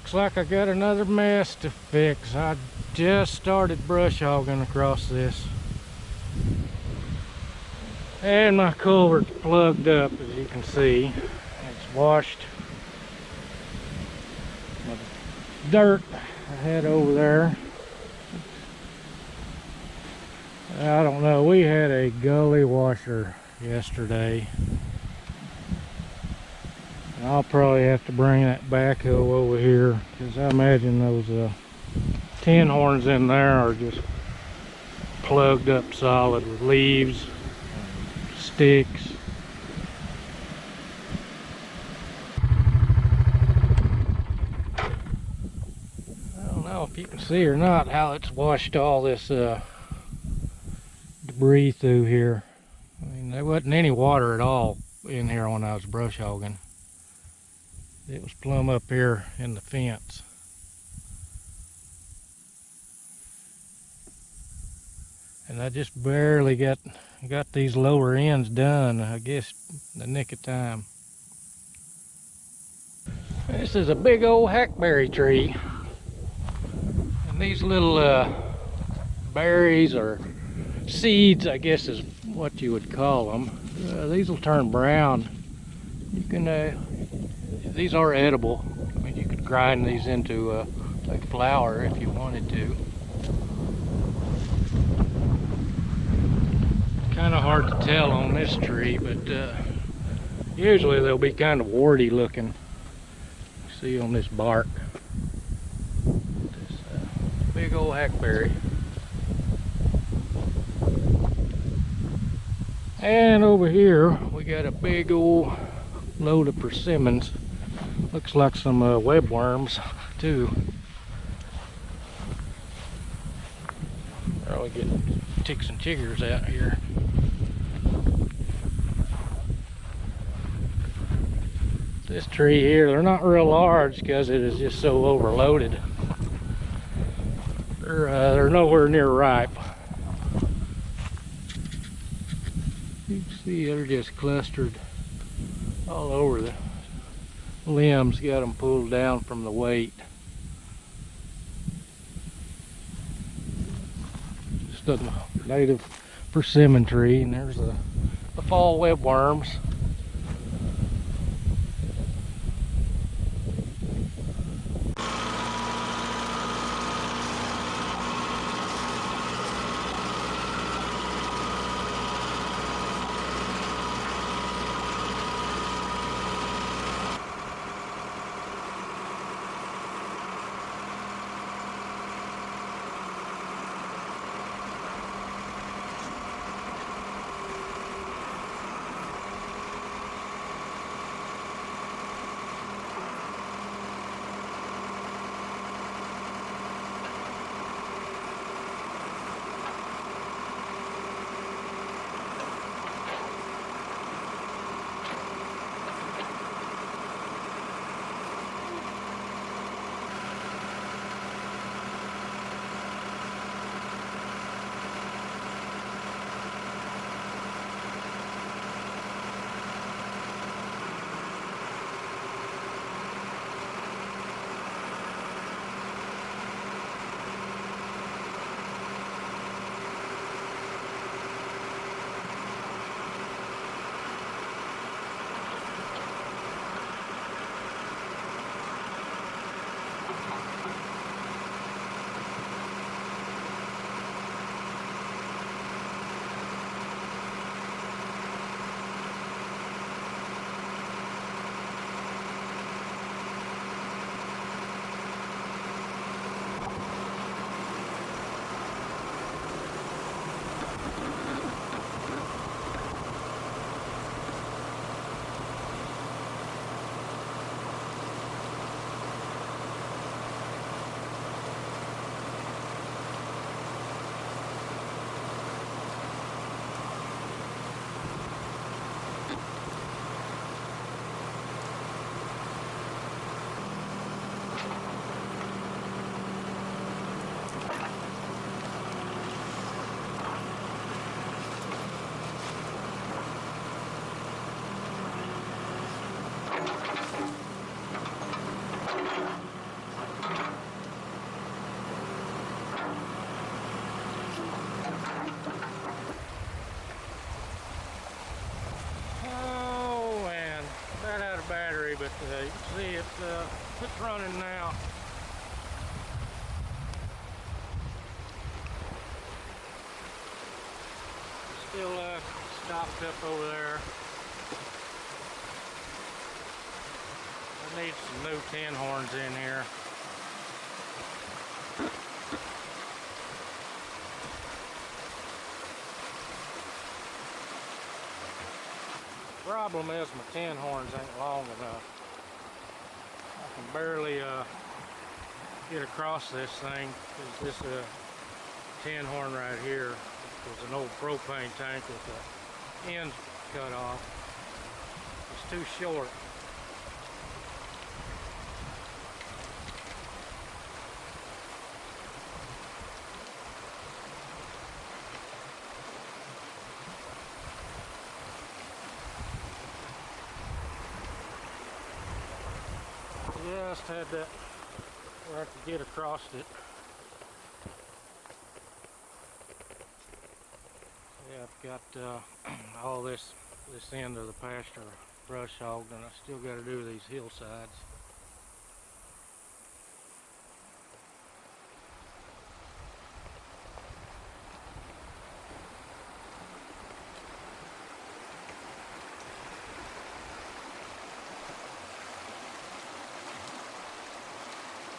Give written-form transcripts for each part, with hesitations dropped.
Looks like I got another mess to fix. I just started brush hogging across this. And my culvert's plugged up, as you can see. It's washed the dirt I had over there. I don't know, we had a gully washer yesterday. I'll probably have to bring that backhoe over here, because I imagine those tin horns in there are just plugged up solid with leaves, sticks. I don't know if you can see or not how it's washed all this debris through here. I mean, there wasn't any water at all in here when I was brush hogging. It was plumb up here in the fence. And I just barely got these lower ends done, I guess, in the nick of time. This is a big old hackberry tree. And these little berries or seeds, I guess is what you would call them. These will turn brown. You can, these are edible. I mean, you could grind these into like flour if you wanted to. Kind of hard to tell on this tree, but usually they'll be kind of warty looking. See on this bark. This big old hackberry. And over here we got a big old load of persimmons. Looks like some webworms too. Probably getting ticks and chiggers out here. This tree here, they're not real large because it is just so overloaded. They're nowhere near ripe. You can see they're just clustered all over the limbs, got them pulled down from the weight. Just a native persimmon tree, and there's the fall webworms. It's running now. Still stopped up over there. I need some new tin horns in here. Problem is my tin horns ain't long enough. I can barely get across this thing because this tin horn right here was an old propane tank with the ends cut off. It's too short. Just had that where I could get across it. Yeah, I've got all this end of the pasture brush hogged, and I still got to do these hillsides.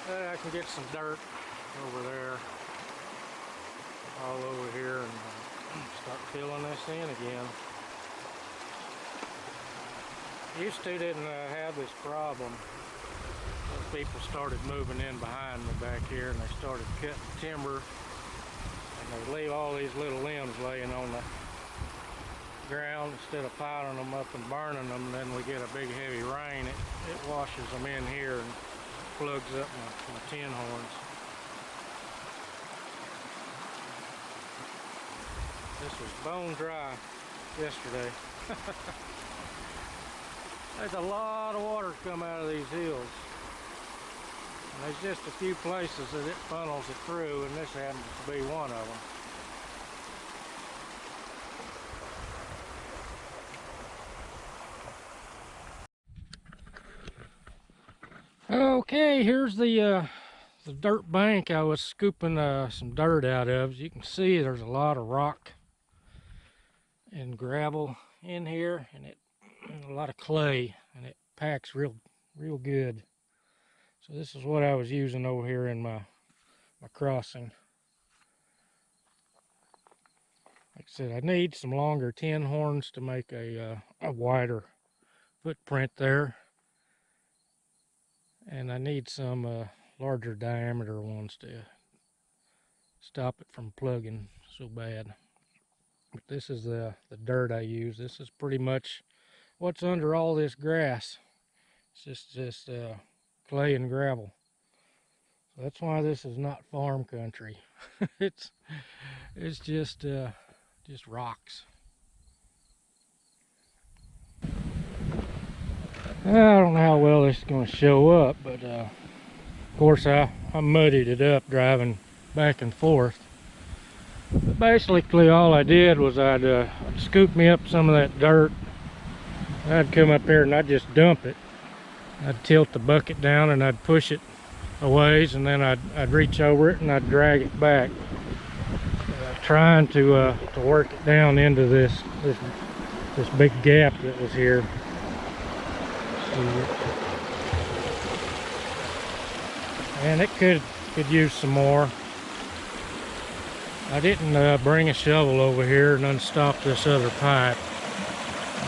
I can get some dirt over there, all over here, and start filling this in again. Used to didn't have this problem. Those people started moving in behind me back here, and they started cutting timber, and they leave all these little limbs laying on the ground instead of piling them up and burning them. And then we get a big heavy rain, it washes them in here and plugs up my tin horns. This was bone dry yesterday. There's a lot of water come out of these hills. And there's just a few places that it funnels it through, and this happens to be one of them. Okay, here's the dirt bank I was scooping some dirt out of. As you can see, there's a lot of rock and gravel in here, and a lot of clay, and it packs real good. So this is what I was using over here in my crossing. Like I said, I need some longer tin horns to make a wider footprint there. And I need some larger diameter ones to stop it from plugging so bad. But this is the dirt I use. This is pretty much what's under all this grass. It's just clay and gravel. So that's why this is not farm country. it's just rocks. I don't know how well this is going to show up, but of course I muddied it up driving back and forth. But basically all I did was I'd scoop me up some of that dirt. I'd come up here and I'd just dump it. I'd tilt the bucket down and I'd push it a ways, and then I'd reach over it and I'd drag it back, trying to work it down into this big gap that was here. And it could use some more. I didn't bring a shovel over here and unstop this other pipe.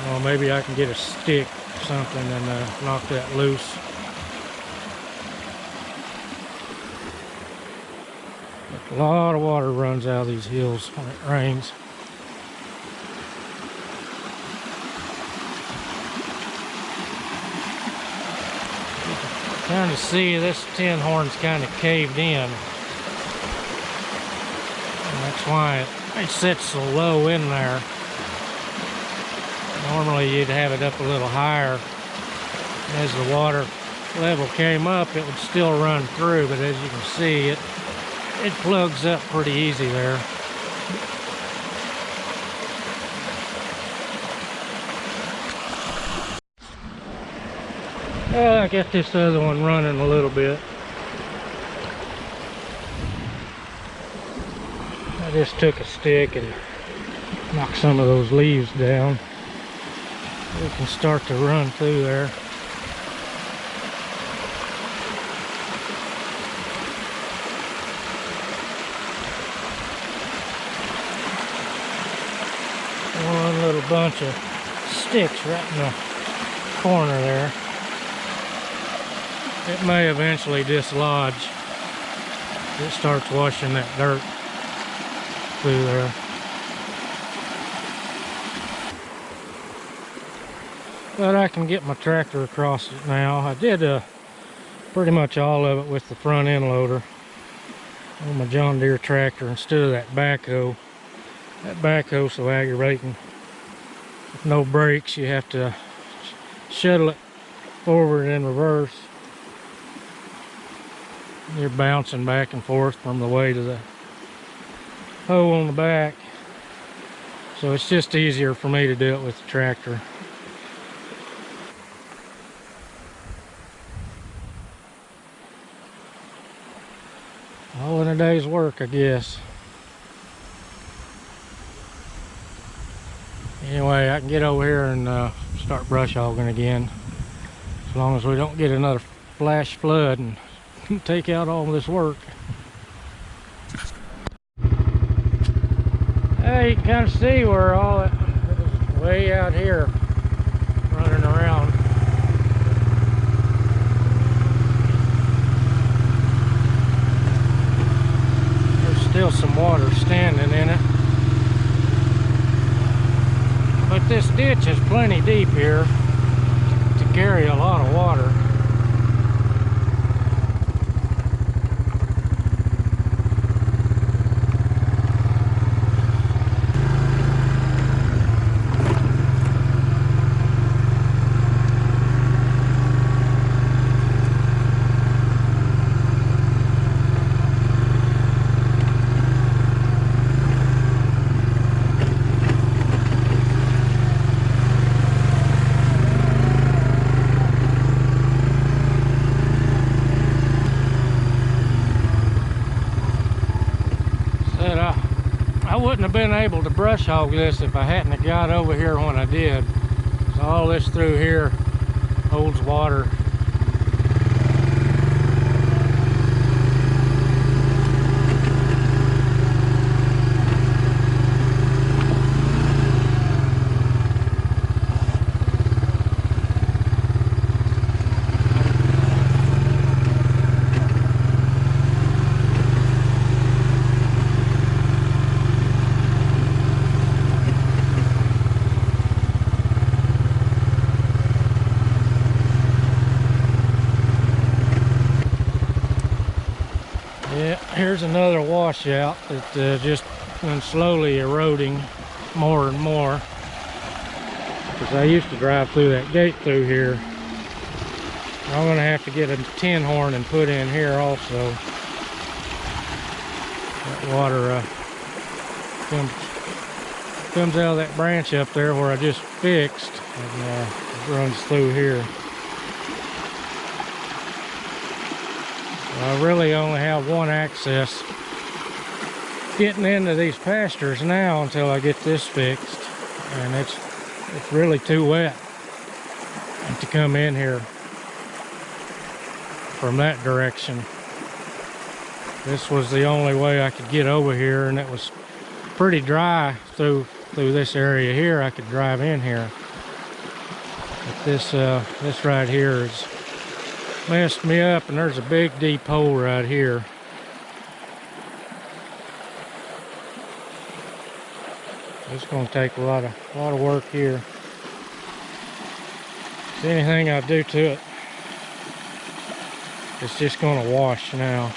Well, maybe I can get a stick or something and knock that loose. A lot of water runs out of these hills when it rains. Kind of see this tin horn's kind of caved in. That's why it sits so low in there. Normally you'd have it up a little higher. As the water level came up, it would still run through, but as you can see, it plugs up pretty easy there. I got this other one running a little bit. I just took a stick and knocked some of those leaves down. We can start to run through there. One little bunch of sticks right in the corner there. It may eventually dislodge. It starts washing that dirt through there. But I can get my tractor across it now. I did pretty much all of it with the front end loader on my John Deere tractor instead of that backhoe. That backhoe's so aggravating. With no brakes, you have to shuttle it forward and reverse. You're bouncing back and forth from the way to the hoe on the back. So it's just easier for me to do it with the tractor. All in a day's work, I guess. Anyway, I can get over here and start brush hogging again. As long as we don't get another flash flood and take out all this work. Hey, you can kind of see where all it was way out here running around. There's still some water standing in it. But this ditch is plenty deep here to carry a lot of water. I wouldn't have been able to brush hog this if I hadn't have got over here when I did. So all this through here holds water. Yeah, here's another washout that just been slowly eroding more and more. Because I used to drive through that gate through here. I'm going to have to get a tin horn and put in here also. That water comes out of that branch up there where I just fixed and runs through here. I really only have one access getting into these pastures now until I get this fixed, and it's really too wet to come in here from that direction. This was the only way I could get over here, and it was pretty dry through this area here. I could drive in here, but this right here is messed me up, and there's a big deep hole right here. It's going to take a lot of work here. If anything I do to it, it's just going to wash now.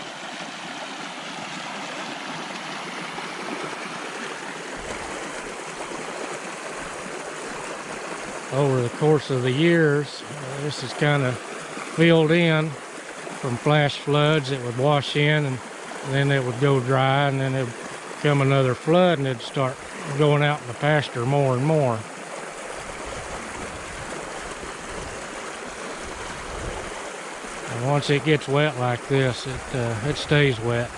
Over the course of the years, this is kind of filled in from flash floods. It would wash in, and then it would go dry, and then it would come another flood, and it'd start going out in the pasture more and more. And once it gets wet like this, it stays wet.